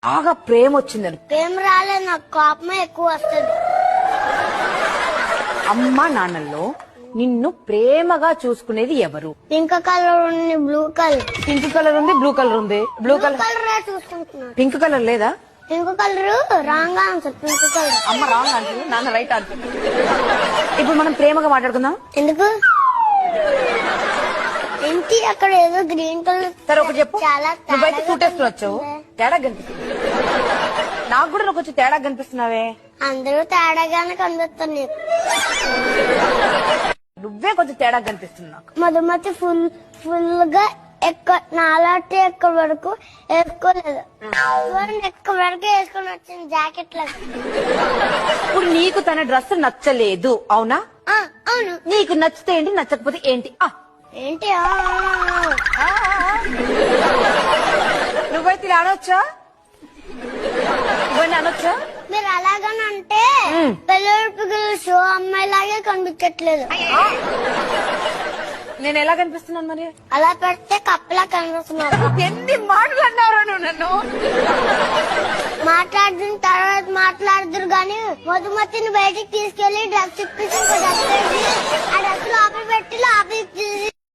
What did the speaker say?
బాగా ప్రేమ వచ్చిందని. ప్రేమ రాలేదు, నాకు కోపమే ఎక్కువ వస్తుంది. అమ్మ నాన్నల్లో నిన్ను ప్రేమగా చూసుకునేది ఎవరు? పింక్ కలర్ ఉంది, బ్లూ కలర్. పింక్ కలర్ ఉంది, బ్లూ కలర్ ఉంది. బ్లూ కలర్ చూసుకుంటున్నాను. పింక్ కలర్ లేదా? Pink colour wrong answer. Pink colour. అమ్మ రాంగ్ అంటుంది, నాన్న రైట్ అంటుంది. ఇప్పుడు మనం ప్రేమగా మాట్లాడుకుందాం. ఎందుకు ఏంటి అక్కడ ఏదో గ్రీన్ కలర్? సరే ఒకటి చెప్పు. చాలా నువ్వైతే చూటేస్తూ వచ్చావు, తేడా కనిపిస్తుంది. నాకు కూడా నువ్వు కొంచెం తేడా కనిపిస్తున్నావే. అందరూ తేడాగానే కనిపిస్తారు నీకు. నువ్వే కొంచెం తేడా కనిపిస్తుంది నాకు. మధుమతి ఫుల్ గా నాలాంటి ఎక్కడ వరకు వేసుకోలేదు. ఎక్కడ వరకు వేసుకొని వచ్చింది జాకెట్ లాగా. ఇప్పుడు నీకు తన డ్రెస్ నచ్చలేదు అవునా? అవును. నీకు నచ్చితే ఏంటి, నచ్చకపోతే ఏంటి? ఏంటి నువ్వైతే ఇలా అనొచ్చా? ఇవన్నీ అనొచ్చా? మీరు అలాగనంటే పిల్లలు పిల్లలు షో అమ్మాయిలాగే కనిపించట్లేదు. నేను ఎలా కనిపిస్తున్నాను మరి? అలా పెడితే కప్పలా కనిపిస్తున్నారు. ఎన్ని మాటలు అన్నావు నువ్వు నన్ను? మాట్లాడిన తర్వాత మాట్లాడదురు గాని మధుమతిని బయటికి తీసుకెళ్లి డ్రగ్స్ ఇప్పించి ఆ డ్రగ్స్ లోపల పెట్టి లోపలికి